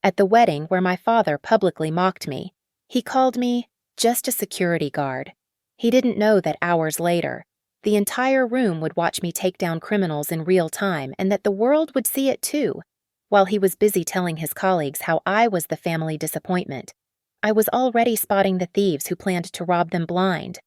At the wedding where my father publicly mocked me, he called me just a security guard. He didn't know that hours later, the entire room would watch me take down criminals in real time and that the world would see it too. While he was busy telling his colleagues how I was the family disappointment, I was already spotting the thieves who planned to rob them blind.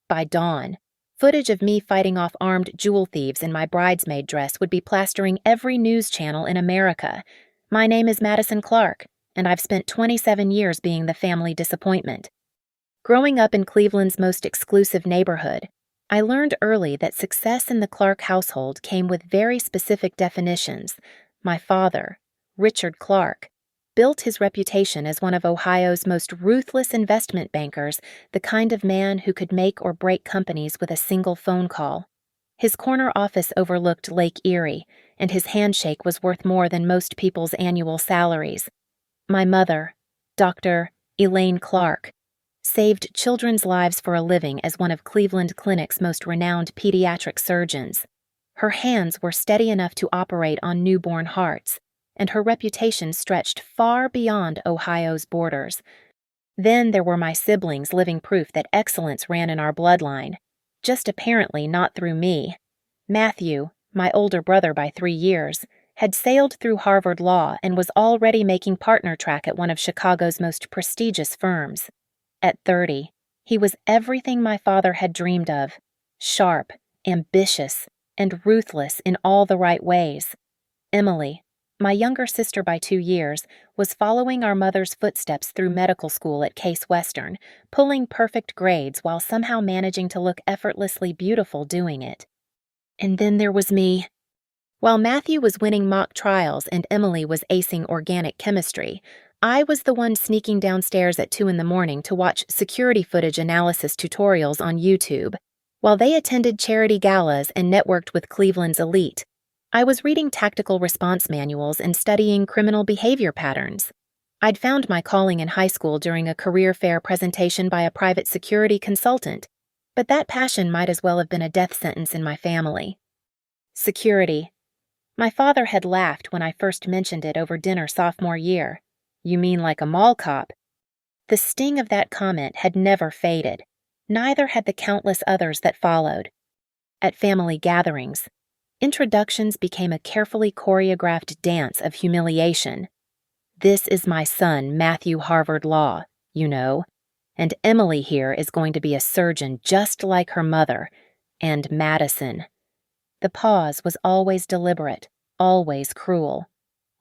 By dawn, footage of me fighting off armed jewel thieves in my bridesmaid dress would be plastering every news channel in America. My name is Madison Clark, and I've spent 27 years being the family disappointment. Growing up in Cleveland's most exclusive neighborhood, I learned early that success in the Clark household came with very specific definitions. My father, Richard Clark, built his reputation as one of Ohio's most ruthless investment bankers, the kind of man who could make or break companies with a single phone call. His corner office overlooked Lake Erie, and his handshake was worth more than most people's annual salaries. My mother, Dr. Elaine Clark, saved children's lives for a living as one of Cleveland Clinic's most renowned pediatric surgeons. Her hands were steady enough to operate on newborn hearts, and her reputation stretched far beyond Ohio's borders. Then there were my siblings, living proof that excellence ran in our bloodline, just apparently not through me. Matthew, my older brother by 3 years, had sailed through Harvard Law and was already making partner track at one of Chicago's most prestigious firms. At 30, he was everything my father had dreamed of: sharp, ambitious, and ruthless in all the right ways. Emily, my younger sister by 2 years, was following our mother's footsteps through medical school at Case Western, pulling perfect grades while somehow managing to look effortlessly beautiful doing it. And then there was me. While Matthew was winning mock trials and Emily was acing organic chemistry, I was the one sneaking downstairs at 2 in the morning to watch security footage analysis tutorials on YouTube. While they attended charity galas and networked with Cleveland's elite, I was reading tactical response manuals and studying criminal behavior patterns. I'd found my calling in high school during a career fair presentation by a private security consultant, but that passion might as well have been a death sentence in my family. Security. My father had laughed when I first mentioned it over dinner sophomore year. "You mean like a mall cop?" The sting of that comment had never faded. Neither had the countless others that followed. At family gatherings, introductions became a carefully choreographed dance of humiliation. "This is my son, Matthew Harvard Law, you know, and Emily here is going to be a surgeon just like her mother, and Madison." The pause was always deliberate, always cruel.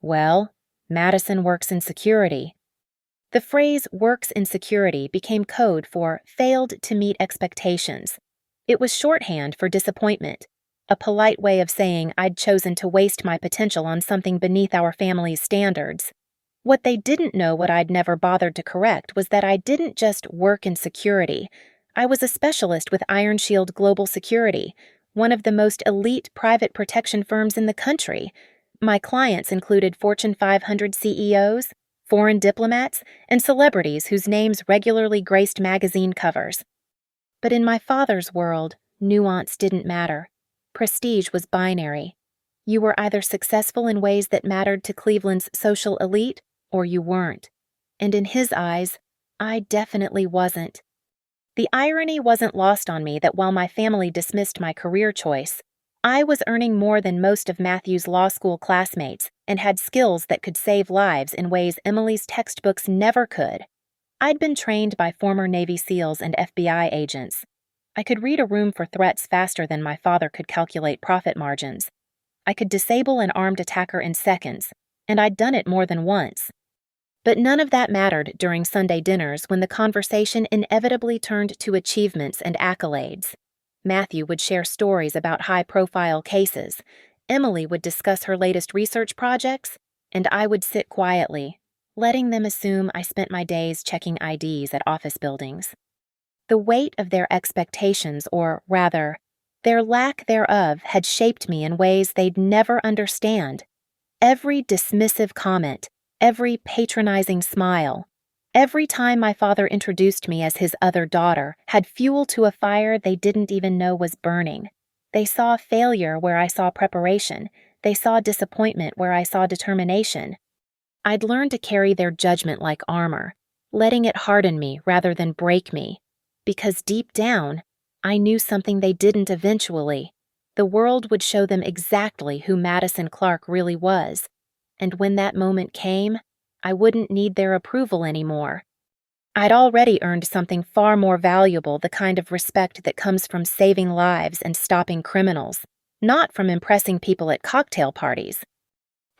"Well, Madison works in security." The phrase "works in security" became code for failed to meet expectations. It was shorthand for disappointment, a polite way of saying I'd chosen to waste my potential on something beneath our family's standards. What they didn't know, what I'd never bothered to correct, was that I didn't just work in security. I was a specialist with Iron Shield Global Security, one of the most elite private protection firms in the country. My clients included Fortune 500 CEOs, foreign diplomats, and celebrities whose names regularly graced magazine covers. But in my father's world, nuance didn't matter. Prestige was binary. You were either successful in ways that mattered to Cleveland's social elite, or you weren't. And in his eyes, I definitely wasn't. The irony wasn't lost on me that while my family dismissed my career choice, I was earning more than most of Matthew's law school classmates and had skills that could save lives in ways Emily's textbooks never could. I'd been trained by former Navy SEALs and FBI agents. I could read a room for threats faster than my father could calculate profit margins. I could disable an armed attacker in seconds, and I'd done it more than once. But none of that mattered during Sunday dinners when the conversation inevitably turned to achievements and accolades. Matthew would share stories about high-profile cases, Emily would discuss her latest research projects, and I would sit quietly, letting them assume I spent my days checking IDs at office buildings. The weight of their expectations, or rather, their lack thereof, had shaped me in ways they'd never understand. Every dismissive comment, every patronizing smile, every time my father introduced me as his other daughter, had fuel to a fire they didn't even know was burning. They saw failure where I saw preparation. They saw disappointment where I saw determination. I'd learned to carry their judgment like armor, letting it harden me rather than break me. Because deep down, I knew something they didn't eventually. The world would show them exactly who Madison Clark really was. And when that moment came, I wouldn't need their approval anymore. I'd already earned something far more valuable, the kind of respect that comes from saving lives and stopping criminals, not from impressing people at cocktail parties.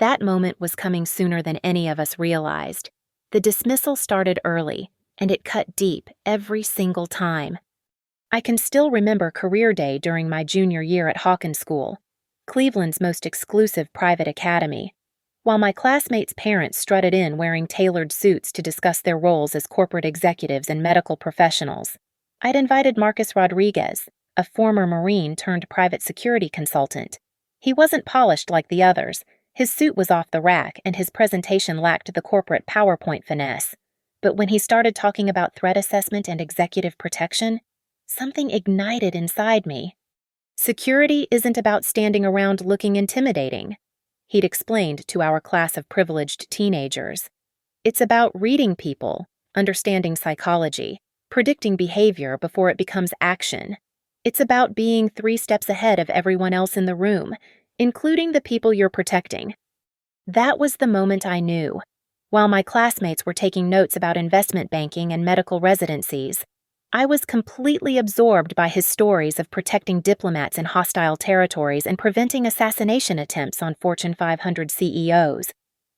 That moment was coming sooner than any of us realized. The dismissal started early, and it cut deep every single time. I can still remember career day during my junior year at Hawkins School, Cleveland's most exclusive private academy. While my classmates' parents strutted in wearing tailored suits to discuss their roles as corporate executives and medical professionals, I'd invited Marcus Rodriguez, a former Marine turned private security consultant. He wasn't polished like the others. His suit was off the rack, and his presentation lacked the corporate PowerPoint finesse. But when he started talking about threat assessment and executive protection, something ignited inside me. Security isn't about standing around looking intimidating, he'd explained to our class of privileged teenagers. It's about reading people, understanding psychology, predicting behavior before it becomes action. It's about being 3 steps ahead of everyone else in the room, including the people you're protecting. That was the moment I knew. While my classmates were taking notes about investment banking and medical residencies, I was completely absorbed by his stories of protecting diplomats in hostile territories and preventing assassination attempts on Fortune 500 CEOs.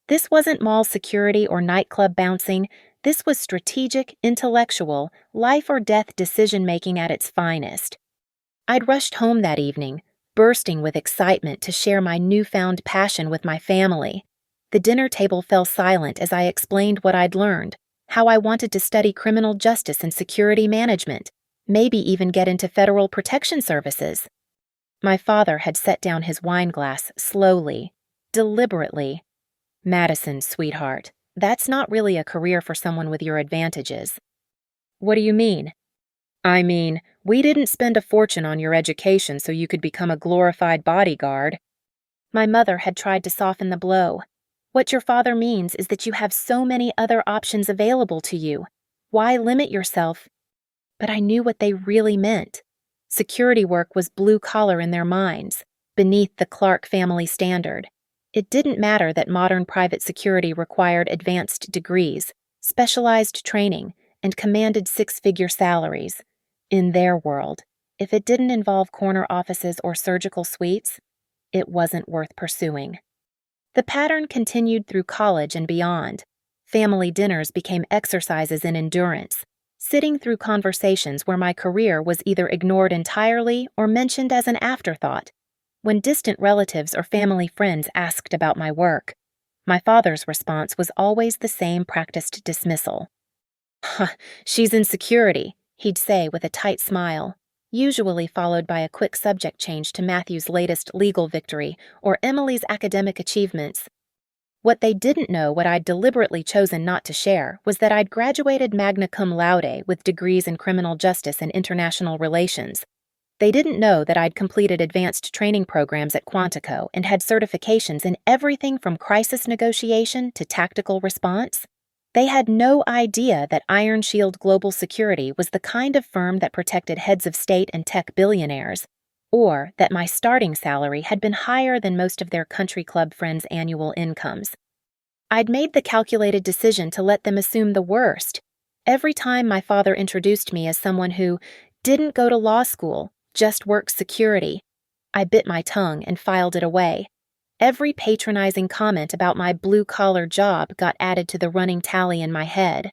This wasn't mall security or nightclub bouncing. This was strategic, intellectual, life-or-death decision-making at its finest. I'd rushed home that evening, bursting with excitement to share my newfound passion with my family. The dinner table fell silent as I explained what I'd learned, how I wanted to study criminal justice and security management, maybe even get into federal protection services. My father had set down his wine glass slowly, deliberately. "Madison, sweetheart, that's not really a career for someone with your advantages." "What do you mean?" "I mean, we didn't spend a fortune on your education so you could become a glorified bodyguard." My mother had tried to soften the blow. "What your father means is that you have so many other options available to you. Why limit yourself?" But I knew what they really meant. Security work was blue-collar in their minds, beneath the Clark family standard. It didn't matter that modern private security required advanced degrees, specialized training, and commanded 6-figure salaries. In their world, if it didn't involve corner offices or surgical suites, it wasn't worth pursuing. The pattern continued through college and beyond. Family dinners became exercises in endurance, sitting through conversations where my career was either ignored entirely or mentioned as an afterthought. When distant relatives or family friends asked about my work, my father's response was always the same practiced dismissal. "Huh, she's in security," he'd say with a tight smile, usually followed by a quick subject change to Matthew's latest legal victory or Emily's academic achievements. What they didn't know, what I'd deliberately chosen not to share, was that I'd graduated magna cum laude with degrees in criminal justice and international relations. They didn't know that I'd completed advanced training programs at Quantico and had certifications in everything from crisis negotiation to tactical response. They had no idea that Iron Shield Global Security was the kind of firm that protected heads of state and tech billionaires, or that my starting salary had been higher than most of their country club friends' annual incomes. I'd made the calculated decision to let them assume the worst. Every time my father introduced me as someone who didn't go to law school, just worked security, I bit my tongue and filed it away. Every patronizing comment about my blue-collar job got added to the running tally in my head.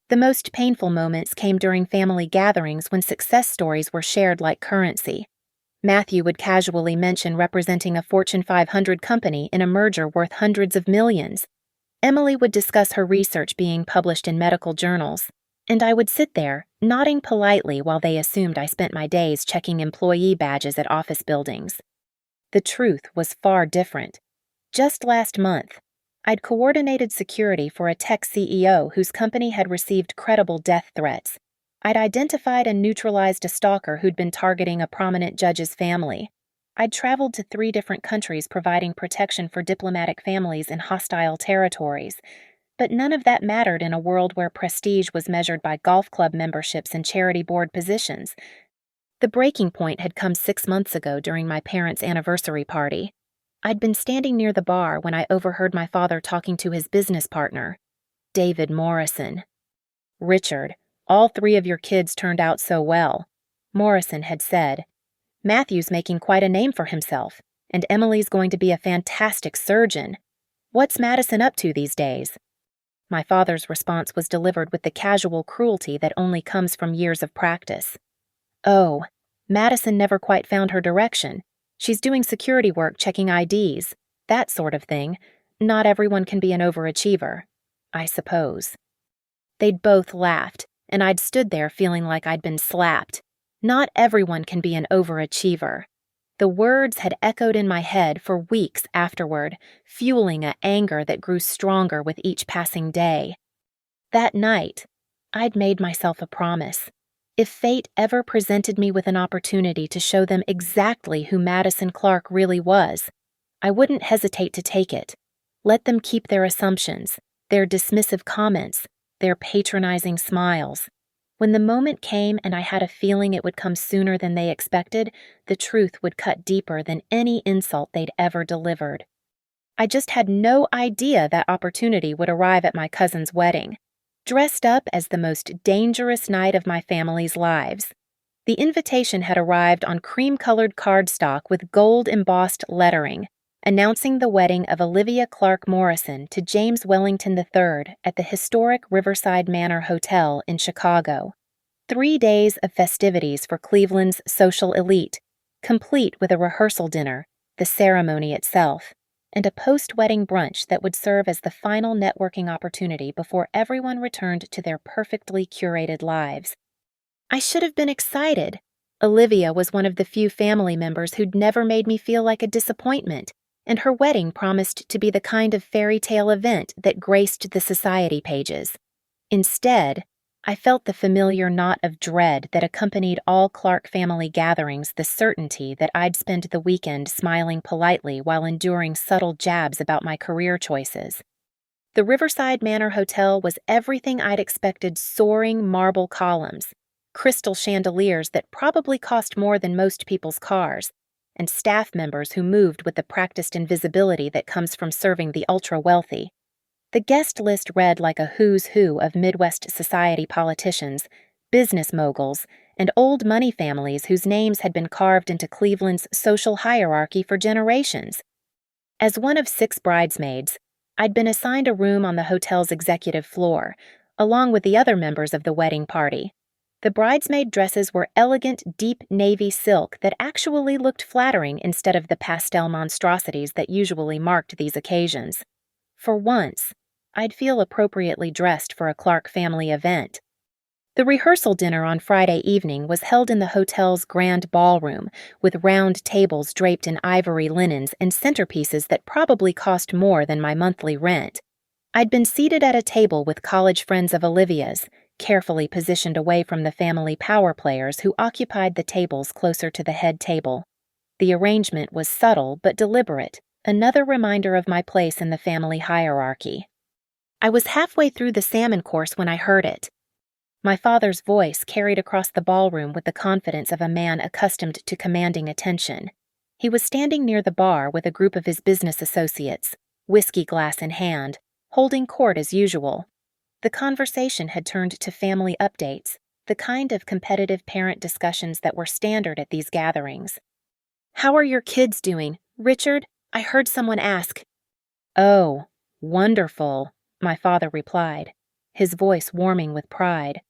The most painful moments came during family gatherings when success stories were shared like currency. Matthew would casually mention representing a Fortune 500 company in a merger worth hundreds of millions. Emily would discuss her research being published in medical journals, and I would sit there, nodding politely while they assumed I spent my days checking employee badges at office buildings. The truth was far different. Just last month, I'd coordinated security for a tech CEO whose company had received credible death threats. I'd identified and neutralized a stalker who'd been targeting a prominent judge's family. I'd traveled to 3 different countries providing protection for diplomatic families in hostile territories, but none of that mattered in a world where prestige was measured by golf club memberships and charity board positions. The breaking point had come 6 months ago during my parents' anniversary party. I'd been standing near the bar when I overheard my father talking to his business partner, David Morrison. "Richard, all 3 of your kids turned out so well," Morrison had said. "Matthew's making quite a name for himself, and Emily's going to be a fantastic surgeon. What's Madison up to these days?" My father's response was delivered with the casual cruelty that only comes from years of practice. "Oh, Madison never quite found her direction. She's doing security work checking IDs, that sort of thing. Not everyone can be an overachiever, I suppose." They'd both laughed, and I'd stood there feeling like I'd been slapped. Not everyone can be an overachiever. The words had echoed in my head for weeks afterward, fueling an anger that grew stronger with each passing day. That night, I'd made myself a promise. If fate ever presented me with an opportunity to show them exactly who Madison Clark really was, I wouldn't hesitate to take it. Let them keep their assumptions, their dismissive comments, their patronizing smiles. When the moment came and I had a feeling it would come sooner than they expected, the truth would cut deeper than any insult they'd ever delivered. I just had no idea that opportunity would arrive at my cousin's wedding, dressed up as the most dangerous night of my family's lives. The invitation had arrived on cream-colored cardstock with gold-embossed lettering, announcing the wedding of Olivia Clark Morrison to James Wellington III at the historic Riverside Manor Hotel in Chicago. 3 days of festivities for Cleveland's social elite, complete with a rehearsal dinner, the ceremony itself, and a post-wedding brunch that would serve as the final networking opportunity before everyone returned to their perfectly curated lives. I should have been excited. Olivia was one of the few family members who'd never made me feel like a disappointment, and her wedding promised to be the kind of fairy tale event that graced the society pages. Instead, I felt the familiar knot of dread that accompanied all Clark family gatherings, the certainty that I'd spend the weekend smiling politely while enduring subtle jabs about my career choices. The Riverside Manor Hotel was everything I'd expected: soaring marble columns, crystal chandeliers that probably cost more than most people's cars, and staff members who moved with the practiced invisibility that comes from serving the ultra-wealthy. The guest list read like a who's who of Midwest society politicians, business moguls, and old money families whose names had been carved into Cleveland's social hierarchy for generations. As one of 6 bridesmaids, I'd been assigned a room on the hotel's executive floor, along with the other members of the wedding party. The bridesmaid dresses were elegant, deep navy silk that actually looked flattering instead of the pastel monstrosities that usually marked these occasions. For once, I'd feel appropriately dressed for a Clark family event. The rehearsal dinner on Friday evening was held in the hotel's grand ballroom, with round tables draped in ivory linens and centerpieces that probably cost more than my monthly rent. I'd been seated at a table with college friends of Olivia's, carefully positioned away from the family power players who occupied the tables closer to the head table. The arrangement was subtle but deliberate, another reminder of my place in the family hierarchy. I was halfway through the salmon course when I heard it. My father's voice carried across the ballroom with the confidence of a man accustomed to commanding attention. He was standing near the bar with a group of his business associates, whiskey glass in hand, holding court as usual. The conversation had turned to family updates, the kind of competitive parent discussions that were standard at these gatherings. "How are your kids doing, Richard?" I heard someone ask. "Oh, wonderful," my father replied, his voice warming with pride.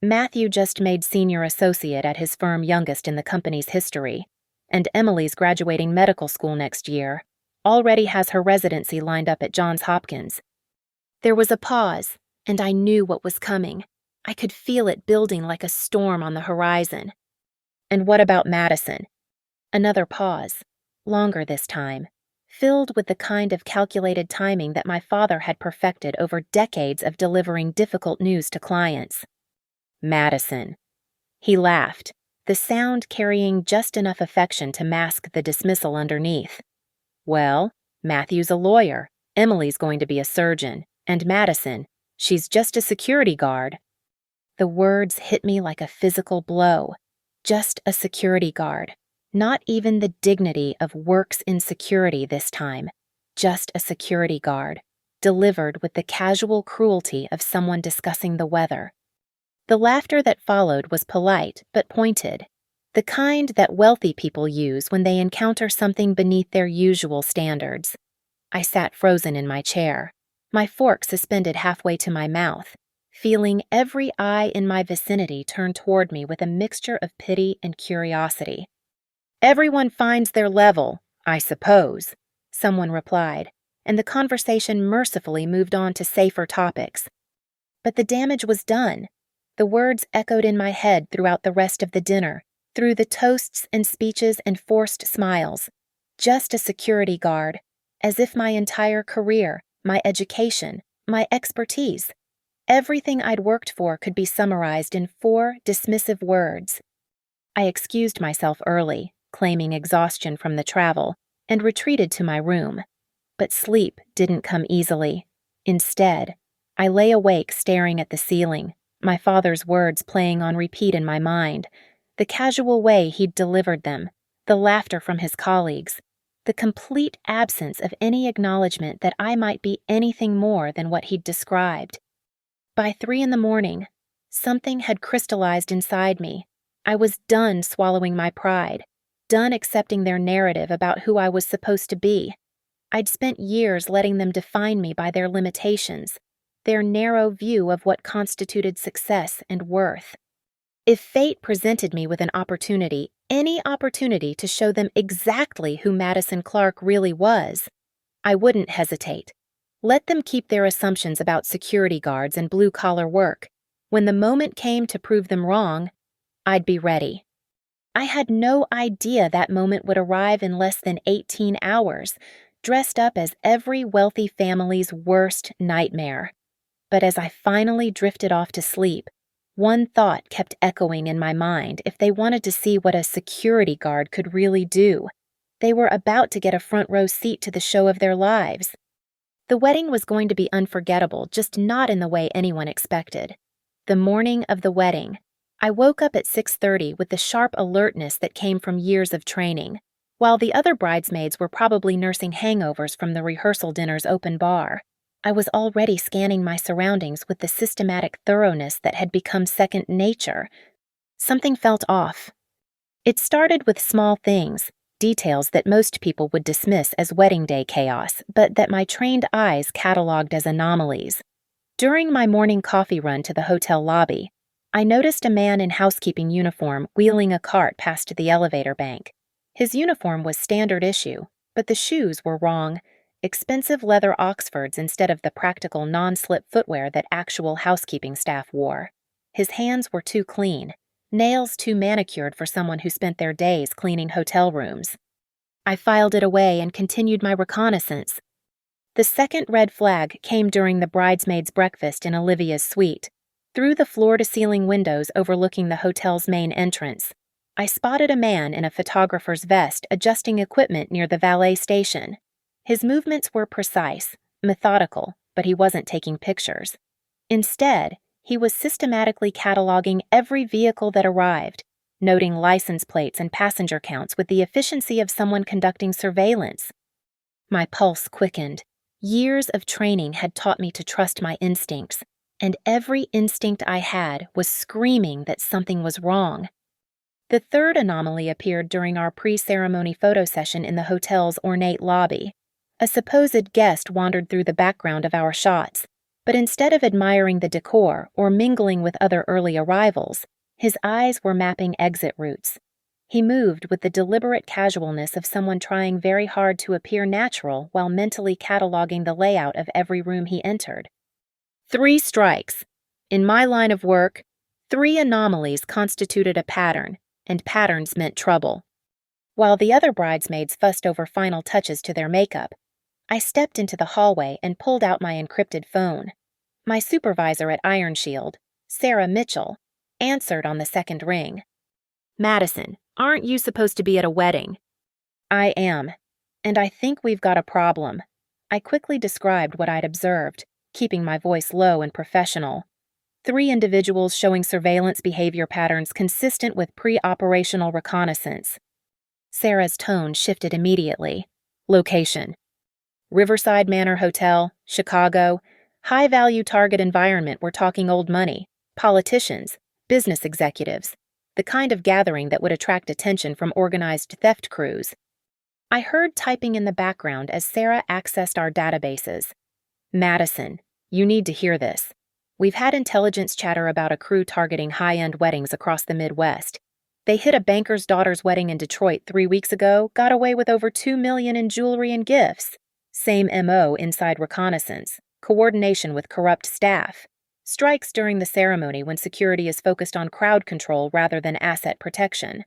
"Matthew just made senior associate at his firm, youngest in the company's history, and Emily's graduating medical school next year, already has her residency lined up at Johns Hopkins." There was a pause, and I knew what was coming. I could feel it building like a storm on the horizon. "And what about Madison?" Another pause, longer this time, filled with the kind of calculated timing that my father had perfected over decades of delivering difficult news to clients. "Madison." He laughed, the sound carrying just enough affection to mask the dismissal underneath. Well, Matthew's a lawyer, Emily's going to be a surgeon, and Madison, she's just a security guard. The words hit me like a physical blow. Just a security guard. Not even the dignity of works in security this time. Just a security guard, delivered with the casual cruelty of someone discussing the weather. The laughter that followed was polite but pointed, the kind that wealthy people use when they encounter something beneath their usual standards. I sat frozen in my chair, my fork suspended halfway to my mouth, feeling every eye in my vicinity turn toward me with a mixture of pity and curiosity. "Everyone finds their level, I suppose," someone replied, and the conversation mercifully moved on to safer topics. But the damage was done. The words echoed in my head throughout the rest of the dinner, through the toasts and speeches and forced smiles. Just a security guard, as if my entire career, my education, my expertise, everything I'd worked for could be summarized in 4 dismissive words. I excused myself early, claiming exhaustion from the travel, and retreated to my room. But sleep didn't come easily. Instead, I lay awake staring at the ceiling, my father's words playing on repeat in my mind, the casual way he'd delivered them, the laughter from his colleagues, the complete absence of any acknowledgement that I might be anything more than what he'd described. By 3 a.m, something had crystallized inside me. I was done swallowing my pride, done accepting their narrative about who I was supposed to be. I'd spent years letting them define me by their limitations, their narrow view of what constituted success and worth. If fate presented me with an opportunity, any opportunity to show them exactly who Madison Clark really was, I wouldn't hesitate. Let them keep their assumptions about security guards and blue-collar work. When the moment came to prove them wrong, I'd be ready. I had no idea that moment would arrive in less than 18 hours, dressed up as every wealthy family's worst nightmare. But as I finally drifted off to sleep, one thought kept echoing in my mind. If they wanted to see what a security guard could really do, they were about to get a front-row seat to the show of their lives. The wedding was going to be unforgettable, just not in the way anyone expected. The morning of the wedding, I woke up at 6:30 with the sharp alertness that came from years of training, while the other bridesmaids were probably nursing hangovers from the rehearsal dinner's open bar. I was already scanning my surroundings with the systematic thoroughness that had become second nature. Something felt off. It started with small things, details that most people would dismiss as wedding day chaos, but that my trained eyes cataloged as anomalies. During my morning coffee run to the hotel lobby, I noticed a man in housekeeping uniform wheeling a cart past the elevator bank. His uniform was standard issue, but the shoes were wrong. Expensive leather Oxfords instead of the practical non-slip footwear that actual housekeeping staff wore. His hands were too clean, nails too manicured for someone who spent their days cleaning hotel rooms. I filed it away and continued my reconnaissance. The second red flag came during the bridesmaids' breakfast in Olivia's suite. Through the floor-to-ceiling windows overlooking the hotel's main entrance, I spotted a man in a photographer's vest adjusting equipment near the valet station. His movements were precise, methodical, but he wasn't taking pictures. Instead, he was systematically cataloging every vehicle that arrived, noting license plates and passenger counts with the efficiency of someone conducting surveillance. My pulse quickened. Years of training had taught me to trust my instincts, and every instinct I had was screaming that something was wrong. The third anomaly appeared during our pre-ceremony photo session in the hotel's ornate lobby. A supposed guest wandered through the background of our shots, but instead of admiring the decor or mingling with other early arrivals, his eyes were mapping exit routes. He moved with the deliberate casualness of someone trying very hard to appear natural while mentally cataloging the layout of every room he entered. 3 strikes. In my line of work, 3 anomalies constituted a pattern, and patterns meant trouble. While the other bridesmaids fussed over final touches to their makeup, I stepped into the hallway and pulled out my encrypted phone. My supervisor at Iron Shield, Sarah Mitchell, answered on the second ring. Madison, aren't you supposed to be at a wedding? I am, and I think we've got a problem. I quickly described what I'd observed, keeping my voice low and professional. 3 individuals showing surveillance behavior patterns consistent with pre-operational reconnaissance. Sarah's tone shifted immediately. Location: Riverside Manor Hotel, Chicago. High-value target environment. We're talking old money, politicians, business executives, the kind of gathering that would attract attention from organized theft crews. I heard typing in the background as Sarah accessed our databases. Madison, you need to hear this. We've had intelligence chatter about a crew targeting high-end weddings across the Midwest. They hit a banker's daughter's wedding in Detroit 3 weeks ago, got away with over $2 million in jewelry and gifts. Same MO inside reconnaissance, coordination with corrupt staff. Strikes during the ceremony when security is focused on crowd control rather than asset protection.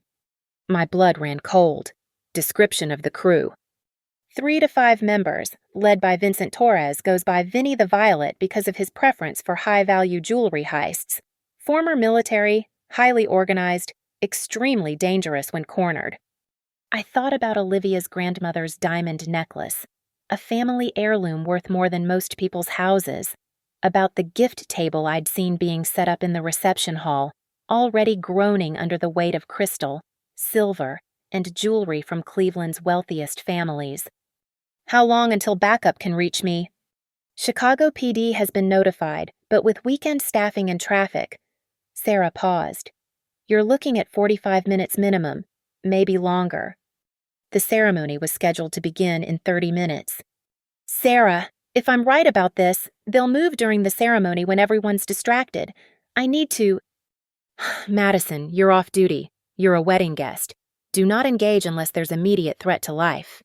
My blood ran cold. Description of the crew: 3 to 5 members, led by Vincent Torres, goes by Vinny the Violet because of his preference for high-value jewelry heists. Former military, highly organized, extremely dangerous when cornered. I thought about Olivia's grandmother's diamond necklace, a family heirloom worth more than most people's houses, about the gift table I'd seen being set up in the reception hall, already groaning under the weight of crystal, silver, and jewelry from Cleveland's wealthiest families. How long until backup can reach me? Chicago PD has been notified, but with weekend staffing and traffic. Sarah paused. You're looking at 45 minutes minimum, maybe longer. The ceremony was scheduled to begin in 30 minutes. Sarah, if I'm right about this, they'll move during the ceremony when everyone's distracted. I need to… Madison, you're off duty. You're a wedding guest. Do not engage unless there's immediate threat to life.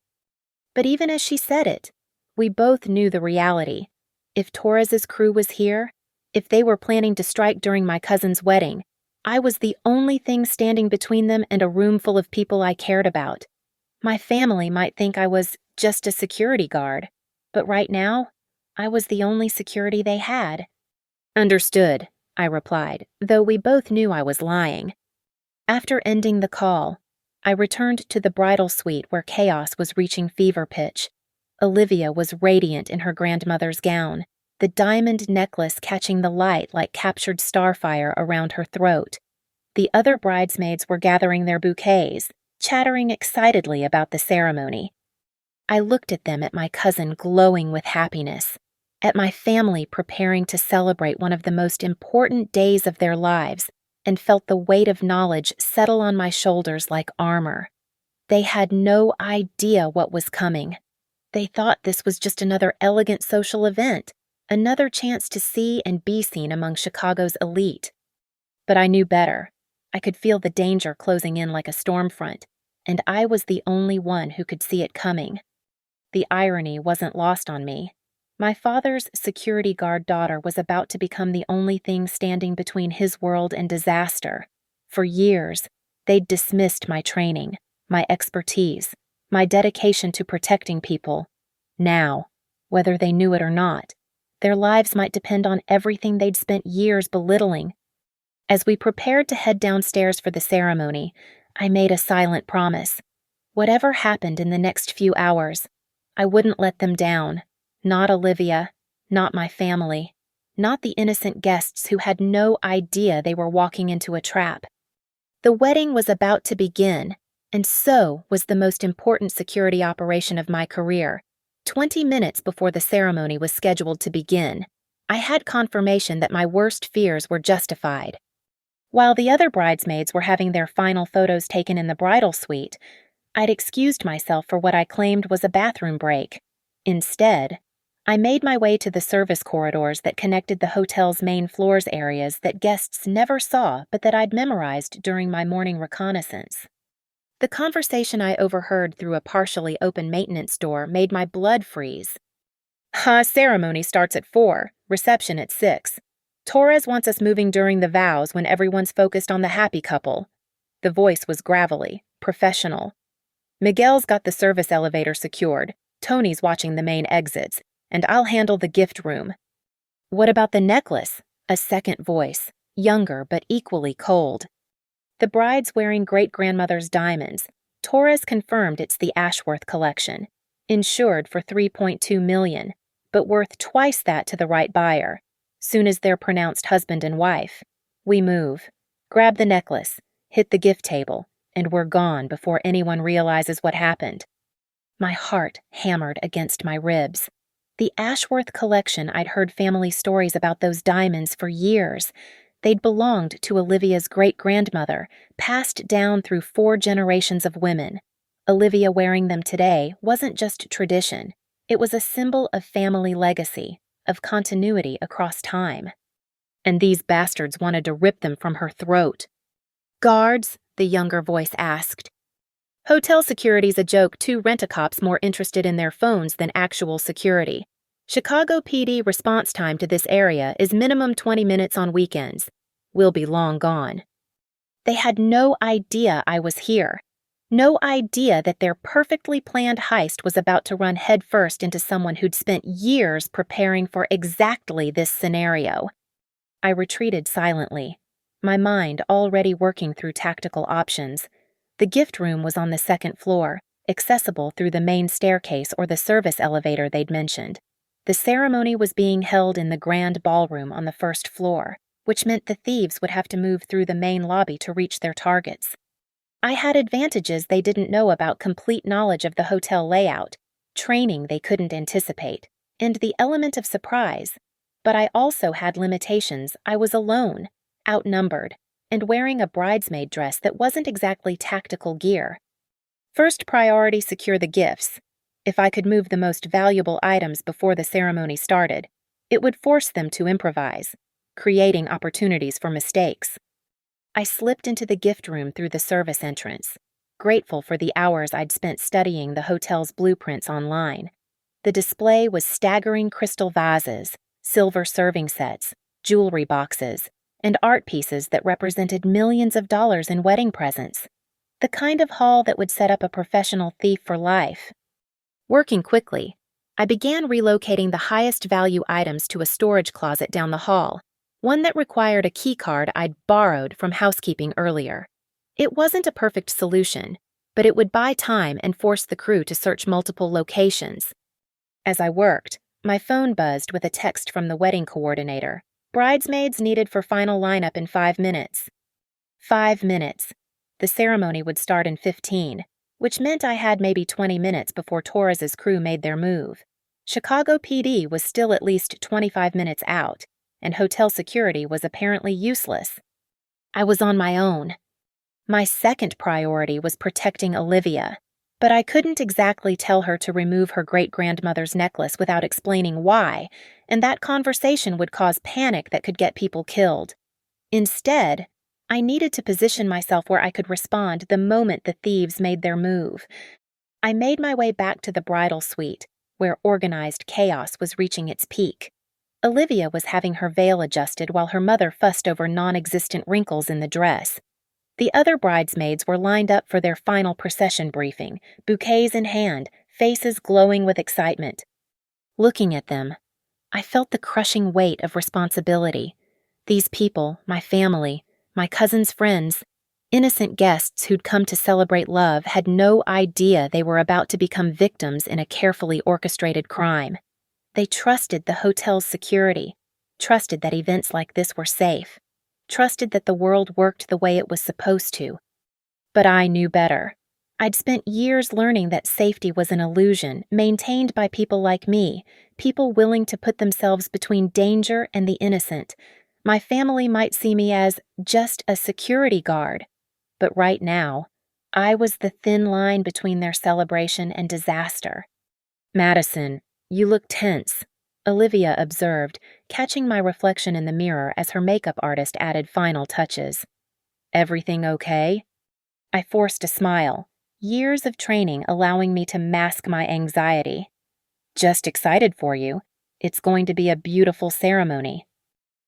But even as she said it, we both knew the reality. If Torres's crew was here, if they were planning to strike during my cousin's wedding, I was the only thing standing between them and a room full of people I cared about. My family might think I was just a security guard, but right now, I was the only security they had. Understood, I replied, though we both knew I was lying. After ending the call, I returned to the bridal suite where chaos was reaching fever pitch. Olivia was radiant in her grandmother's gown, the diamond necklace catching the light like captured starfire around her throat. The other bridesmaids were gathering their bouquets, chattering excitedly about the ceremony. I looked at them, at my cousin glowing with happiness, at my family preparing to celebrate one of the most important days of their lives, and felt the weight of knowledge settle on my shoulders like armor. They had no idea what was coming. They thought this was just another elegant social event, another chance to see and be seen among Chicago's elite. But I knew better. I could feel the danger closing in like a storm front, and I was the only one who could see it coming. The irony wasn't lost on me. My father's security guard daughter was about to become the only thing standing between his world and disaster. For years, they'd dismissed my training, my expertise, my dedication to protecting people. Now, whether they knew it or not, their lives might depend on everything they'd spent years belittling. As we prepared to head downstairs for the ceremony, I made a silent promise. Whatever happened in the next few hours, I wouldn't let them down. Not Olivia, not my family, not the innocent guests who had no idea they were walking into a trap. The wedding was about to begin, and so was the most important security operation of my career. 20 minutes before the ceremony was scheduled to begin, I had confirmation that my worst fears were justified. While the other bridesmaids were having their final photos taken in the bridal suite, I'd excused myself for what I claimed was a bathroom break. Instead, I made my way to the service corridors that connected the hotel's main floors areas that guests never saw but that I'd memorized during my morning reconnaissance. The conversation I overheard through a partially open maintenance door made my blood freeze. Ceremony starts at 4, reception at 6. Torres wants us moving during the vows when everyone's focused on the happy couple. The voice was gravelly, professional. Miguel's got the service elevator secured, Tony's watching the main exits, and I'll handle the gift room. What about the necklace? A second voice, younger but equally cold. The bride's wearing great-grandmother's diamonds. Torres confirmed it's the Ashworth collection, insured for $3.2 million, but worth twice that to the right buyer. Soon as they're pronounced husband and wife, we move, grab the necklace, hit the gift table, and we're gone before anyone realizes what happened. My heart hammered against my ribs. The Ashworth collection, I'd heard family stories about those diamonds for years. They'd belonged to Olivia's great-grandmother, passed down through 4 generations of women. Olivia wearing them today wasn't just tradition. It was a symbol of family legacy, of continuity across time. And these bastards wanted to rip them from her throat. "Guards?" the younger voice asked. "Hotel security's a joke, 2 rent-a-cops more interested in their phones than actual security. Chicago PD response time to this area is minimum 20 minutes on weekends. We'll be long gone." They had no idea I was here. No idea that their perfectly planned heist was about to run headfirst into someone who'd spent years preparing for exactly this scenario. I retreated silently, my mind already working through tactical options. The gift room was on the 2nd floor, accessible through the main staircase or the service elevator they'd mentioned. The ceremony was being held in the grand ballroom on the 1st floor, which meant the thieves would have to move through the main lobby to reach their targets. I had advantages they didn't know about: complete knowledge of the hotel layout, training they couldn't anticipate, and the element of surprise. But I also had limitations. I was alone, outnumbered, and wearing a bridesmaid dress that wasn't exactly tactical gear. First priority: secure the gifts. If I could move the most valuable items before the ceremony started, it would force them to improvise, creating opportunities for mistakes. I slipped into the gift room through the service entrance, grateful for the hours I'd spent studying the hotel's blueprints online. The display was staggering crystal vases, silver serving sets, jewelry boxes, and art pieces that represented millions of dollars in wedding presents. The kind of haul that would set up a professional thief for life. Working quickly, I began relocating the highest value items to a storage closet down the hall, one that required a key card I'd borrowed from housekeeping earlier. It wasn't a perfect solution, but it would buy time and force the crew to search multiple locations. As I worked, my phone buzzed with a text from the wedding coordinator. "Bridesmaids needed for final lineup in 5 minutes. 5 minutes. The ceremony would start in 15, which meant I had maybe 20 minutes before Torres's crew made their move. Chicago PD was still at least 25 minutes out, and hotel security was apparently useless. I was on my own. My second priority was protecting Olivia, but I couldn't exactly tell her to remove her great-grandmother's necklace without explaining why, and that conversation would cause panic that could get people killed. Instead, I needed to position myself where I could respond the moment the thieves made their move. I made my way back to the bridal suite, where organized chaos was reaching its peak. Olivia was having her veil adjusted while her mother fussed over non-existent wrinkles in the dress. The other bridesmaids were lined up for their final procession briefing, bouquets in hand, faces glowing with excitement. Looking at them, I felt the crushing weight of responsibility. These people, my family, my cousin's friends, innocent guests who'd come to celebrate love, had no idea they were about to become victims in a carefully orchestrated crime. They trusted the hotel's security, trusted that events like this were safe, trusted that the world worked the way it was supposed to. But I knew better. I'd spent years learning that safety was an illusion maintained by people like me, people willing to put themselves between danger and the innocent. My family might see me as just a security guard, but right now, I was the thin line between their celebration and disaster. "Madison, you look tense," Olivia observed, catching my reflection in the mirror as her makeup artist added final touches. "Everything okay?" I forced a smile, years of training allowing me to mask my anxiety. "Just excited for you. It's going to be a beautiful ceremony."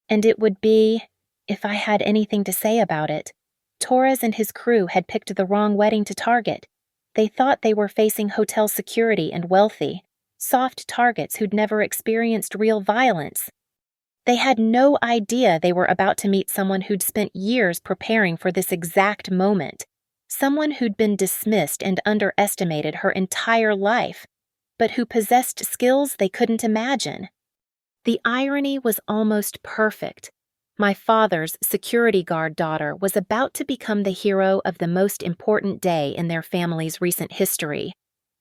And it would be, if I had anything to say about it. Torres and his crew had picked the wrong wedding to target. They thought they were facing hotel security and wealthy, soft targets who'd never experienced real violence. They had no idea they were about to meet someone who'd spent years preparing for this exact moment, someone who'd been dismissed and underestimated her entire life, but who possessed skills they couldn't imagine. The irony was almost perfect. My father's security guard daughter was about to become the hero of the most important day in their family's recent history,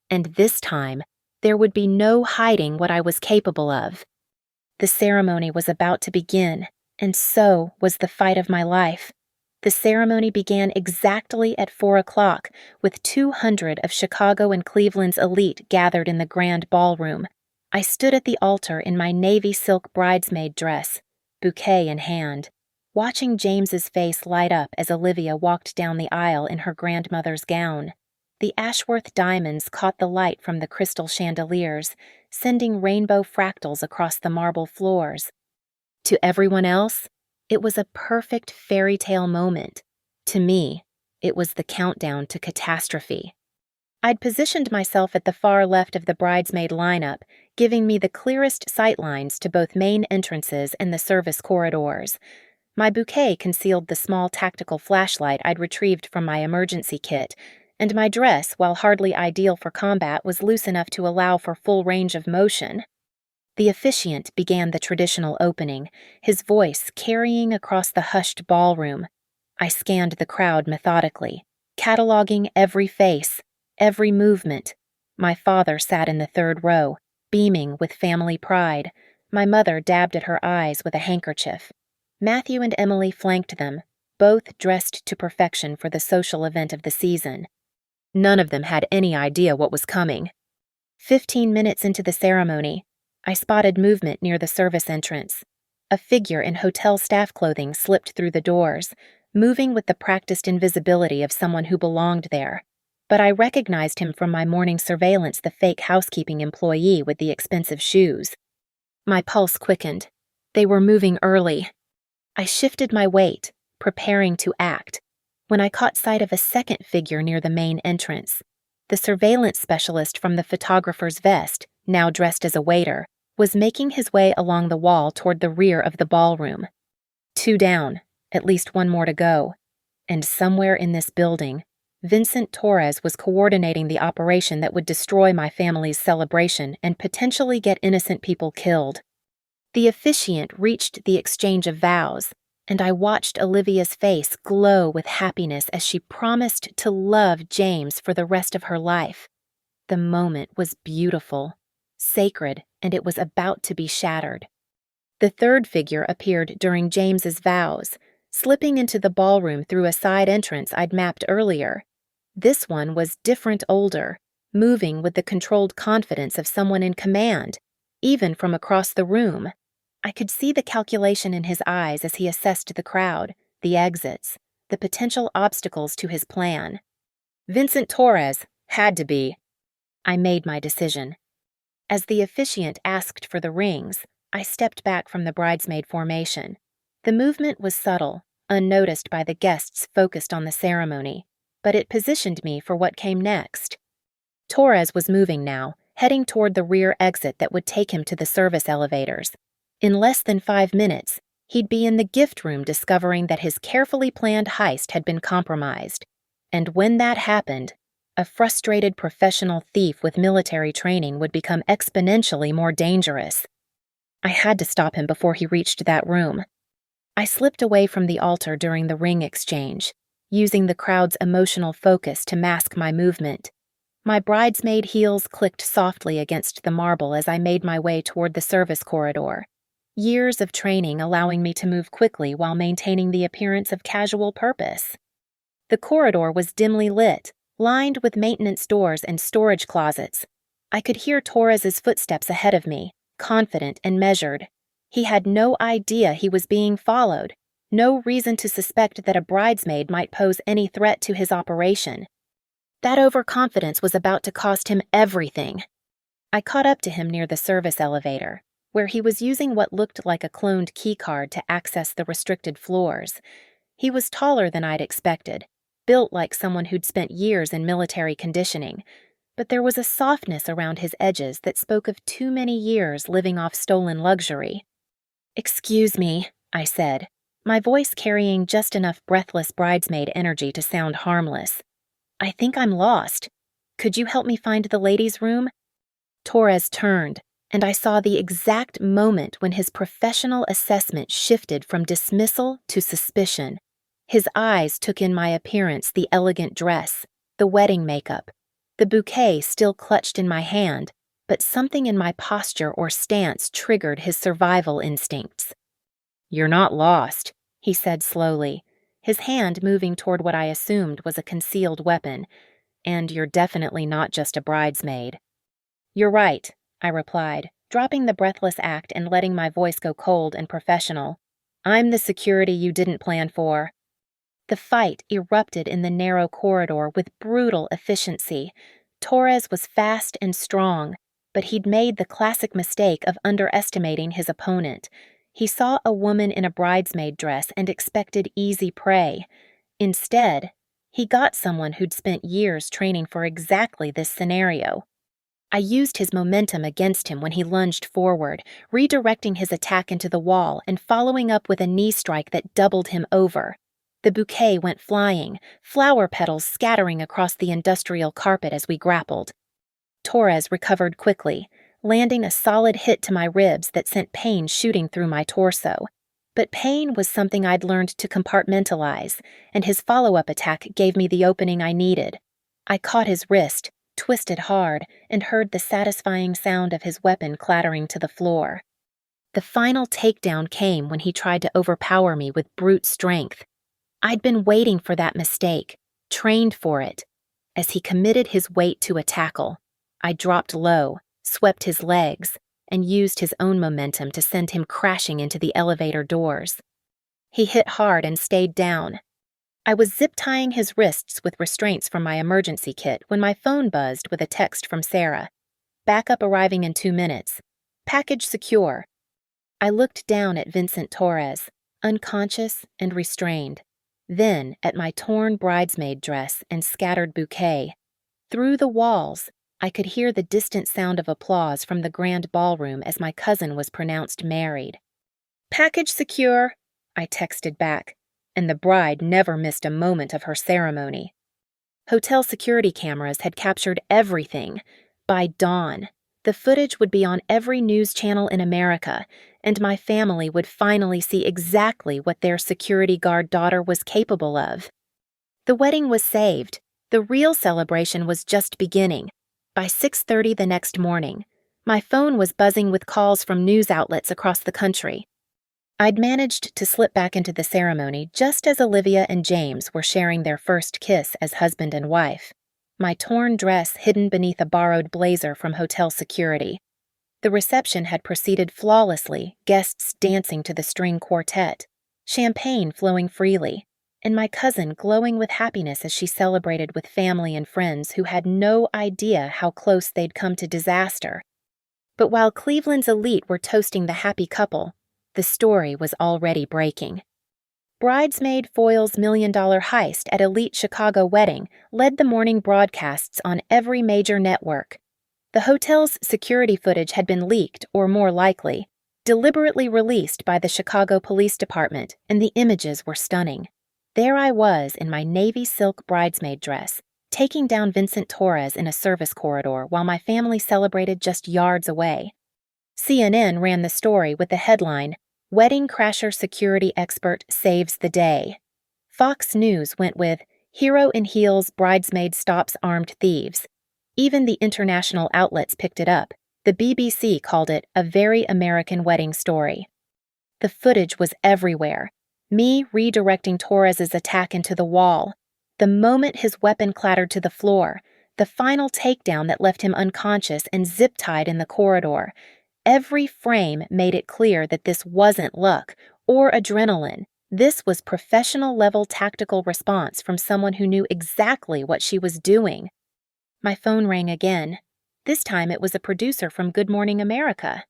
and this time, there would be no hiding what I was capable of. The ceremony was about to begin, and so was the fight of my life. The ceremony began exactly at 4 o'clock, with 200 of Chicago and Cleveland's elite gathered in the grand ballroom. I stood at the altar in my navy silk bridesmaid dress, bouquet in hand, watching James's face light up as Olivia walked down the aisle in her grandmother's gown. The Ashworth diamonds caught the light from the crystal chandeliers, sending rainbow fractals across the marble floors. To everyone else, it was a perfect fairy tale moment. To me, it was the countdown to catastrophe. I'd positioned myself at the far left of the bridesmaid lineup, giving me the clearest sightlines to both main entrances and the service corridors. My bouquet concealed the small tactical flashlight I'd retrieved from my emergency kit, and my dress, while hardly ideal for combat, was loose enough to allow for full range of motion. The officiant began the traditional opening, his voice carrying across the hushed ballroom. I scanned the crowd methodically, cataloging every face, every movement. My father sat in the third row, beaming with family pride. My mother dabbed at her eyes with a handkerchief. Matthew and Emily flanked them, both dressed to perfection for the social event of the season. None of them had any idea what was coming. 15 minutes into the ceremony, I spotted movement near the service entrance. A figure in hotel staff clothing slipped through the doors, moving with the practiced invisibility of someone who belonged there. But I recognized him from my morning surveillance, the fake housekeeping employee with the expensive shoes. My pulse quickened. They were moving early. I shifted my weight, preparing to act, when I caught sight of a second figure near the main entrance. The surveillance specialist from the photographer's vest, now dressed as a waiter, was making his way along the wall toward the rear of the ballroom. 2 down, at least 1 more to go. And somewhere in this building, Vincent Torres was coordinating the operation that would destroy my family's celebration and potentially get innocent people killed. The officiant reached the exchange of vows, and I watched Olivia's face glow with happiness as she promised to love James for the rest of her life. The moment was beautiful, sacred, and it was about to be shattered. The third figure appeared during James's vows, slipping into the ballroom through a side entrance I'd mapped earlier. This one was different, older, moving with the controlled confidence of someone in command, even from across the room. I could see the calculation in his eyes as he assessed the crowd, the exits, the potential obstacles to his plan. Vincent Torres had to be. I made my decision. As the officiant asked for the rings, I stepped back from the bridesmaid formation. The movement was subtle, unnoticed by the guests focused on the ceremony, but it positioned me for what came next. Torres was moving now, heading toward the rear exit that would take him to the service elevators. In less than 5 minutes, he'd be in the gift room discovering that his carefully planned heist had been compromised. And when that happened, a frustrated professional thief with military training would become exponentially more dangerous. I had to stop him before he reached that room. I slipped away from the altar during the ring exchange, using the crowd's emotional focus to mask my movement. My bridesmaid heels clicked softly against the marble as I made my way toward the service corridor. Years of training allowing me to move quickly while maintaining the appearance of casual purpose. The corridor was dimly lit, lined with maintenance doors and storage closets. I could hear Torres's footsteps ahead of me, confident and measured. He had no idea he was being followed, no reason to suspect that a bridesmaid might pose any threat to his operation. That overconfidence was about to cost him everything. I caught up to him near the service elevator, where he was using what looked like a cloned keycard to access the restricted floors. He was taller than I'd expected, built like someone who'd spent years in military conditioning, but there was a softness around his edges that spoke of too many years living off stolen luxury. "Excuse me," I said, my voice carrying just enough breathless bridesmaid energy to sound harmless. "I think I'm lost. Could you help me find the ladies' room?" Torres turned, and I saw the exact moment when his professional assessment shifted from dismissal to suspicion. His eyes took in my appearance, the elegant dress, the wedding makeup, the bouquet still clutched in my hand, but something in my posture or stance triggered his survival instincts. "You're not lost," he said slowly, his hand moving toward what I assumed was a concealed weapon, "and you're definitely not just a bridesmaid." "You're right," I replied, dropping the breathless act and letting my voice go cold and professional. "I'm the security you didn't plan for." The fight erupted in the narrow corridor with brutal efficiency. Torres was fast and strong, but he'd made the classic mistake of underestimating his opponent. He saw a woman in a bridesmaid dress and expected easy prey. Instead, he got someone who'd spent years training for exactly this scenario. I used his momentum against him when he lunged forward, redirecting his attack into the wall and following up with a knee strike that doubled him over. The bouquet went flying, flower petals scattering across the industrial carpet as we grappled. Torres recovered quickly, landing a solid hit to my ribs that sent pain shooting through my torso. But pain was something I'd learned to compartmentalize, and his follow-up attack gave me the opening I needed. I caught his wrist, twisted hard, and heard the satisfying sound of his weapon clattering to the floor. The final takedown came when he tried to overpower me with brute strength. I'd been waiting for that mistake, trained for it. As he committed his weight to a tackle, I dropped low, swept his legs, and used his own momentum to send him crashing into the elevator doors. He hit hard and stayed down. I was zip-tying his wrists with restraints from my emergency kit when my phone buzzed with a text from Sarah. "Backup arriving in 2 minutes. Package secure." I looked down at Vincent Torres, unconscious and restrained, then at my torn bridesmaid dress and scattered bouquet. Through the walls, I could hear the distant sound of applause from the grand ballroom as my cousin was pronounced married. "Package secure," I texted back, and the bride never missed a moment of her ceremony. Hotel security cameras had captured everything. By dawn, the footage would be on every news channel in America, and my family would finally see exactly what their security guard daughter was capable of. The wedding was saved. The real celebration was just beginning. By 6:30 the next morning, my phone was buzzing with calls from news outlets across the country. I'd managed to slip back into the ceremony just as Olivia and James were sharing their first kiss as husband and wife, my torn dress hidden beneath a borrowed blazer from hotel security. The reception had proceeded flawlessly, guests dancing to the string quartet, champagne flowing freely, and my cousin glowing with happiness as she celebrated with family and friends who had no idea how close they'd come to disaster. But while Cleveland's elite were toasting the happy couple, the story was already breaking. Bridesmaid foils million-dollar heist at elite Chicago wedding led the morning broadcasts on every major network. The hotel's security footage had been leaked, or more likely, deliberately released by the Chicago Police Department, and the images were stunning. There I was in my navy silk bridesmaid dress, taking down Vincent Torres in a service corridor while my family celebrated just yards away. CNN ran the story with the headline, "Wedding Crasher Security Expert Saves the Day." Fox News went with, "Hero in Heels Bridesmaid Stops Armed Thieves." Even the international outlets picked it up. The BBC called it a very American wedding story. The footage was everywhere. Me redirecting Torres's attack into the wall. The moment his weapon clattered to the floor. The final takedown that left him unconscious and zip-tied in the corridor. Every frame made it clear that this wasn't luck or adrenaline. This was professional-level tactical response from someone who knew exactly what she was doing. My phone rang again. This time it was a producer from Good Morning America.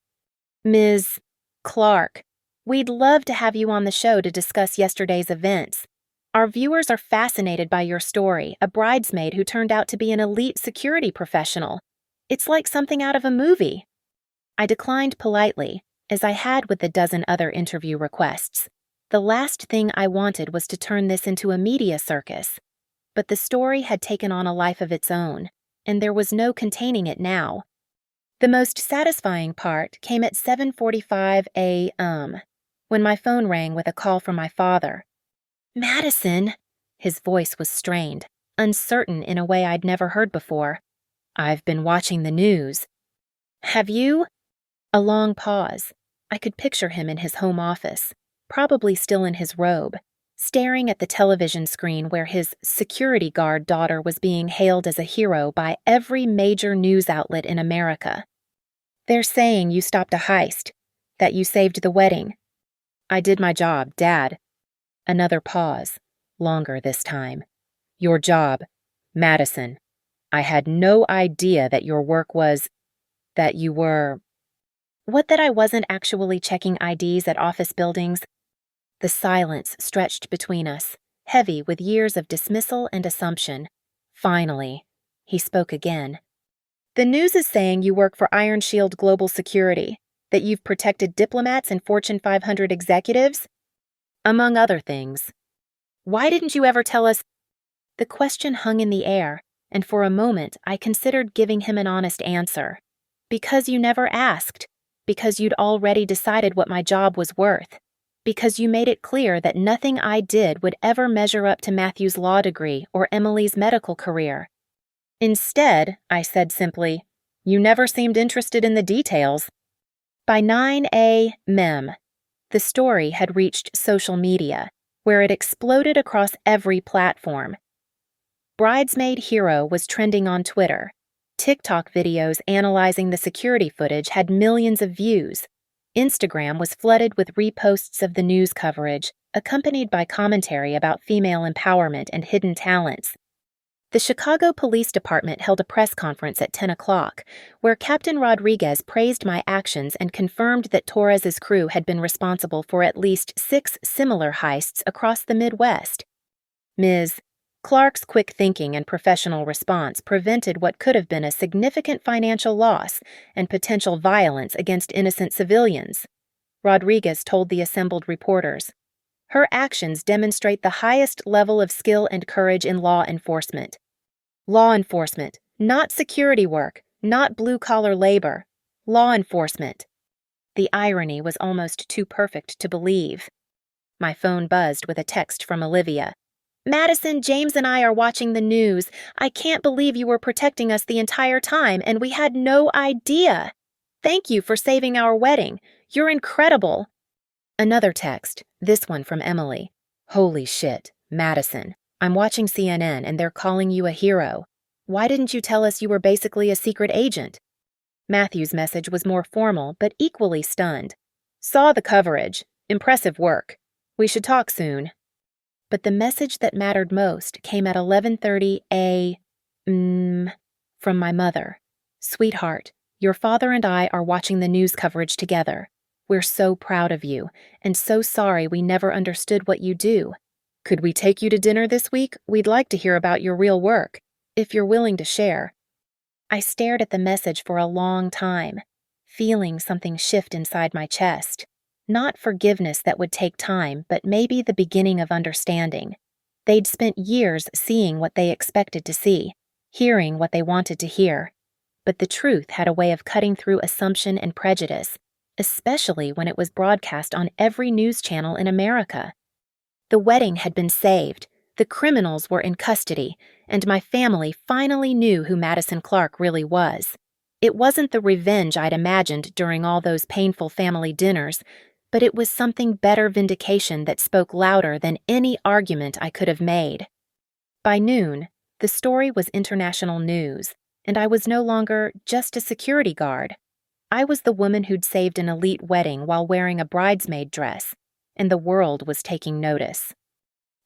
"Ms. Clark, we'd love to have you on the show to discuss yesterday's events. Our viewers are fascinated by your story, a bridesmaid who turned out to be an elite security professional. It's like something out of a movie." I declined politely, as I had with the dozen other interview requests. The last thing I wanted was to turn this into a media circus. But the story had taken on a life of its own, and there was no containing it now. The most satisfying part came at 7:45 a.m., when my phone rang with a call from my father. "Madison!" His voice was strained, uncertain in a way I'd never heard before. "I've been watching the news." "Have you?" A long pause. I could picture him in his home office, probably still in his robe, staring at the television screen where his security guard daughter was being hailed as a hero by every major news outlet in America. "They're saying you stopped a heist, that you saved the wedding." "I did my job, Dad." Another pause, longer this time. "Your job, Madison. I had no idea that your work was, that you were—" What, that I wasn't actually checking IDs at office buildings? The silence stretched between us, heavy with years of dismissal and assumption. Finally, he spoke again. "The news is saying you work for Iron Shield Global Security, that you've protected diplomats and Fortune 500 executives? Among other things. Why didn't you ever tell us—" The question hung in the air, and for a moment I considered giving him an honest answer. "Because you never asked. Because you'd already decided what my job was worth. Because you made it clear that nothing I did would ever measure up to Matthew's law degree or Emily's medical career. Instead," I said simply, "you never seemed interested in the details." By 9 a.m., the story had reached social media, where it exploded across every platform. Bridesmaid Hero was trending on Twitter. TikTok videos analyzing the security footage had millions of views. Instagram was flooded with reposts of the news coverage, accompanied by commentary about female empowerment and hidden talents. The Chicago Police Department held a press conference at 10 o'clock, where Captain Rodriguez praised my actions and confirmed that Torres's crew had been responsible for at least 6 similar heists across the Midwest. Ms. Clark's quick thinking and professional response prevented what could have been a significant financial loss and potential violence against innocent civilians, Rodriguez told the assembled reporters. Her actions demonstrate the highest level of skill and courage in law enforcement. Law enforcement, not security work, not blue-collar labor. Law enforcement. The irony was almost too perfect to believe. My phone buzzed with a text from Olivia. "Madison, James and I are watching the news. I can't believe you were protecting us the entire time, and we had no idea. Thank you for saving our wedding. You're incredible." Another text, this one from Emily. "Holy shit, Madison. I'm watching CNN and they're calling you a hero. Why didn't you tell us you were basically a secret agent?" Matthew's message was more formal, but equally stunned. "Saw the coverage. Impressive work. We should talk soon." But the message that mattered most came at 11:30 a.m. from my mother. "Sweetheart, your father and I are watching the news coverage together. We're so proud of you, and so sorry we never understood what you do. Could we take you to dinner this week? We'd like to hear about your real work, if you're willing to share." I stared at the message for a long time, feeling something shift inside my chest. Not forgiveness that would take time, but maybe the beginning of understanding. They'd spent years seeing what they expected to see, hearing what they wanted to hear. But the truth had a way of cutting through assumption and prejudice, especially when it was broadcast on every news channel in America. The wedding had been saved, the criminals were in custody, and my family finally knew who Madison Clark really was. It wasn't the revenge I'd imagined during all those painful family dinners, but it was something better vindication that spoke louder than any argument I could have made. By noon, the story was international news, and I was no longer just a security guard. I was the woman who'd saved an elite wedding while wearing a bridesmaid dress, and the world was taking notice.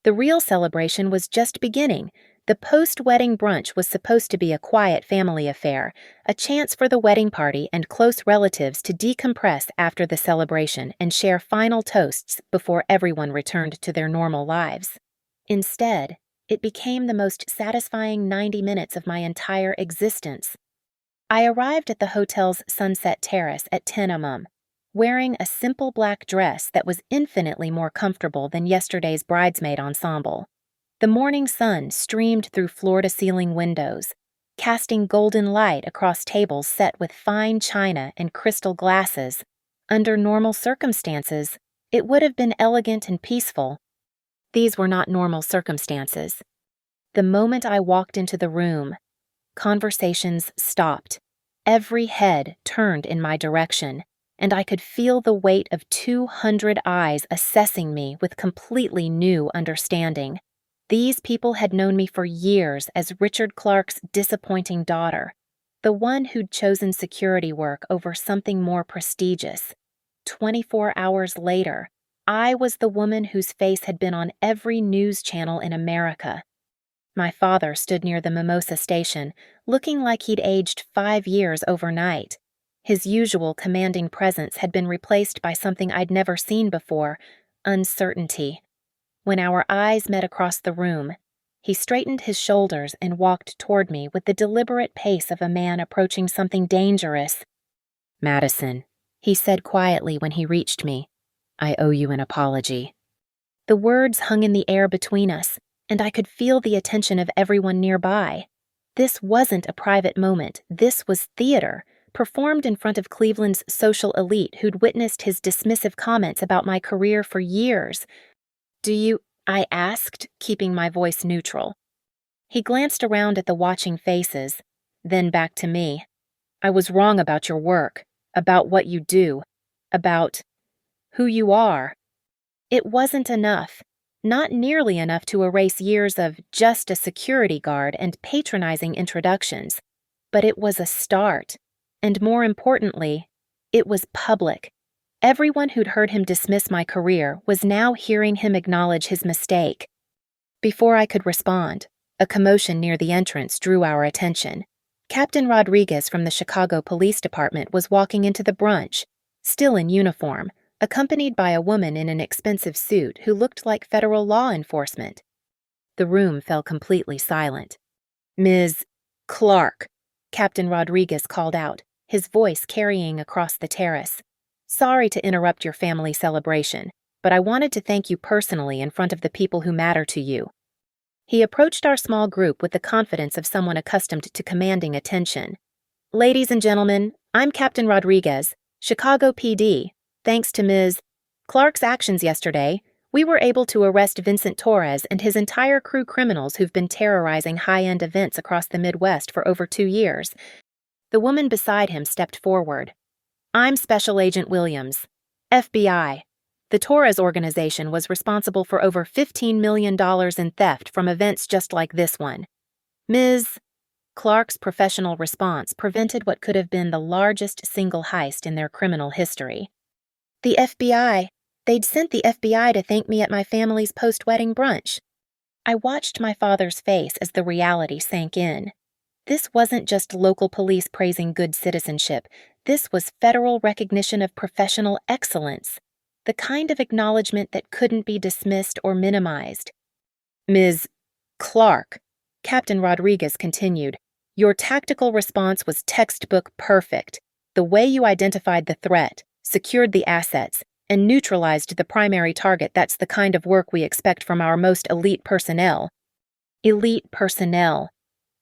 The real celebration was just beginning. The post-wedding brunch was supposed to be a quiet family affair, a chance for the wedding party and close relatives to decompress after the celebration and share final toasts before everyone returned to their normal lives. Instead, it became the most satisfying 90 minutes of my entire existence. I arrived at the hotel's Sunset Terrace at 10 a.m., wearing a simple black dress that was infinitely more comfortable than yesterday's bridesmaid ensemble. The morning sun streamed through floor-to-ceiling windows, casting golden light across tables set with fine china and crystal glasses. Under normal circumstances, it would have been elegant and peaceful. These were not normal circumstances. The moment I walked into the room, conversations stopped. Every head turned in my direction, and I could feel the weight of 200 eyes assessing me with completely new understanding. These people had known me for years as Richard Clark's disappointing daughter, the one who'd chosen security work over something more prestigious. 24 hours later, I was the woman whose face had been on every news channel in America. My father stood near the Mimosa station, looking like he'd aged 5 years overnight. His usual commanding presence had been replaced by something I'd never seen before: uncertainty. When our eyes met across the room, he straightened his shoulders and walked toward me with the deliberate pace of a man approaching something dangerous. "Madison," he said quietly when he reached me, "I owe you an apology." The words hung in the air between us, and I could feel the attention of everyone nearby. This wasn't a private moment. This was theater, performed in front of Cleveland's social elite who'd witnessed his dismissive comments about my career for years. I asked, keeping my voice neutral. He glanced around at the watching faces, then back to me. "I was wrong about your work, about what you do, about who you are." It wasn't enough. Not nearly enough to erase years of just a security guard and patronizing introductions. But it was a start. And more importantly, it was public. Everyone who'd heard him dismiss my career was now hearing him acknowledge his mistake. Before I could respond, a commotion near the entrance drew our attention. Captain Rodriguez from the Chicago Police Department was walking into the brunch, still in uniform, accompanied by a woman in an expensive suit who looked like federal law enforcement. The room fell completely silent. "Ms. Clark," Captain Rodriguez called out, his voice carrying across the terrace. "Sorry to interrupt your family celebration, but I wanted to thank you personally in front of the people who matter to you." He approached our small group with the confidence of someone accustomed to commanding attention. "Ladies and gentlemen, I'm Captain Rodriguez, Chicago PD. Thanks to Ms. Clark's actions yesterday, we were able to arrest Vincent Torres and his entire crew criminals who've been terrorizing high-end events across the Midwest for over 2 years. The woman beside him stepped forward. "I'm Special Agent Williams, FBI. The Torres organization was responsible for over $15 million in theft from events just like this one." Ms. Clark's professional response prevented what could have been the largest single heist in their criminal history. "The FBI. They'd sent the FBI to thank me at my family's post-wedding brunch." I watched my father's face as the reality sank in. This wasn't just local police praising good citizenship. This was federal recognition of professional excellence, the kind of acknowledgement that couldn't be dismissed or minimized. "Ms. Clark," Captain Rodriguez continued, "your tactical response was textbook perfect. The way you identified the threat, secured the assets, and neutralized the primary target, that's the kind of work we expect from our most elite personnel." Elite personnel.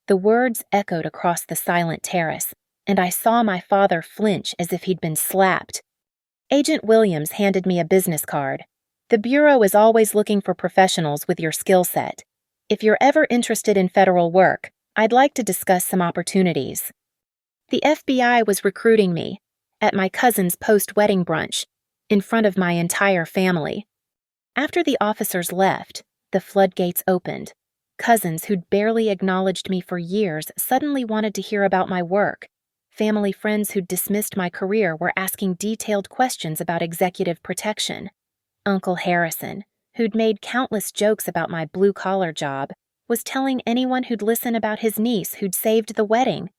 The words echoed across the silent terrace, and I saw my father flinch as if he'd been slapped. Agent Williams handed me a business card. "The Bureau is always looking for professionals with your skill set. If you're ever interested in federal work, I'd like to discuss some opportunities." The FBI was recruiting me at my cousin's post-wedding brunch, in front of my entire family. After the officers left, the floodgates opened. Cousins who'd barely acknowledged me for years suddenly wanted to hear about my work. Family friends who'd dismissed my career were asking detailed questions about executive protection. Uncle Harrison, who'd made countless jokes about my blue-collar job, was telling anyone who'd listen about his niece who'd saved the wedding.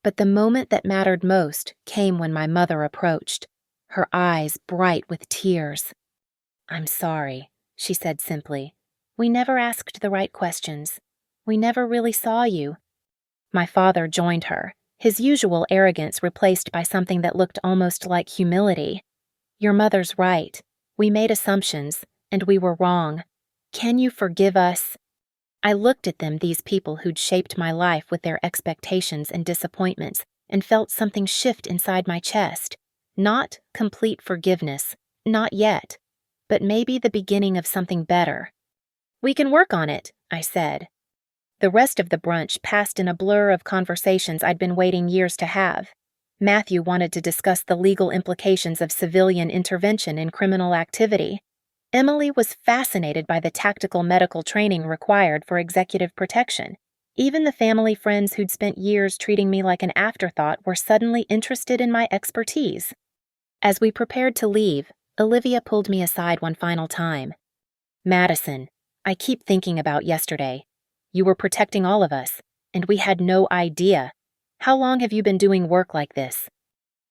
But the moment that mattered most came when my mother approached, her eyes bright with tears. "I'm sorry," she said simply. "We never asked the right questions. We never really saw you." My father joined her, his usual arrogance replaced by something that looked almost like humility. Your mother's right. We made assumptions, and we were wrong. Can you forgive us?" I looked at them, these people who'd shaped my life with their expectations and disappointments, and felt something shift inside my chest. Not complete forgiveness, not yet, but maybe the beginning of something better. "We can work on it," I said. The rest of the brunch passed in a blur of conversations I'd been waiting years to have. Matthew wanted to discuss the legal implications of civilian intervention in criminal activity. Emily was fascinated by the tactical medical training required for executive protection. Even the family friends who'd spent years treating me like an afterthought were suddenly interested in my expertise. As we prepared to leave, Olivia pulled me aside one final time. "Madison, I keep thinking about yesterday. You were protecting all of us, and we had no idea. How long have you been doing work like this?"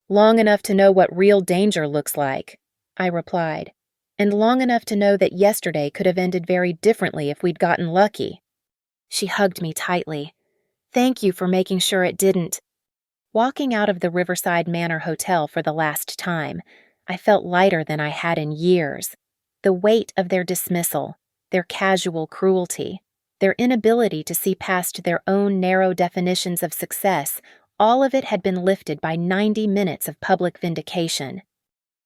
"Long enough to know what real danger looks like," I replied, "and long enough to know that yesterday could have ended very differently if we'd gotten lucky." She hugged me tightly. "Thank you for making sure it didn't." Walking out of the Riverside Manor Hotel for the last time, I felt lighter than I had in years. The weight of their dismissal, their casual cruelty, their inability to see past their own narrow definitions of success, all of it had been lifted by 90 minutes of public vindication.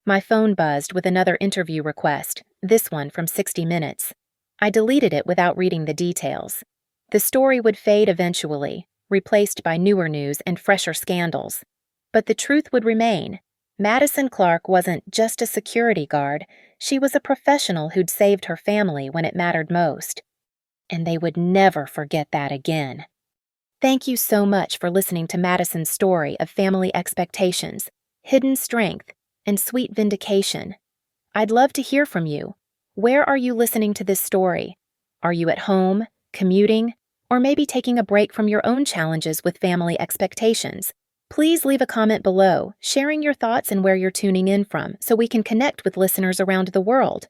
My phone buzzed with another interview request, this one from 60 Minutes. I deleted it without reading the details. The story would fade eventually, replaced by newer news and fresher scandals. But the truth would remain. Madison Clark wasn't just a security guard, she was a professional who'd saved her family when it mattered most. And they would never forget that again. Thank you so much for listening to Madison's story of family expectations, hidden strength, and sweet vindication. I'd love to hear from you. Where are you listening to this story? Are you at home, commuting, or maybe taking a break from your own challenges with family expectations? Please leave a comment below, sharing your thoughts and where you're tuning in from so we can connect with listeners around the world.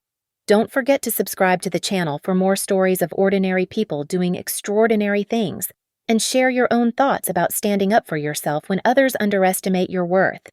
Don't forget to subscribe to the channel for more stories of ordinary people doing extraordinary things, and share your own thoughts about standing up for yourself when others underestimate your worth.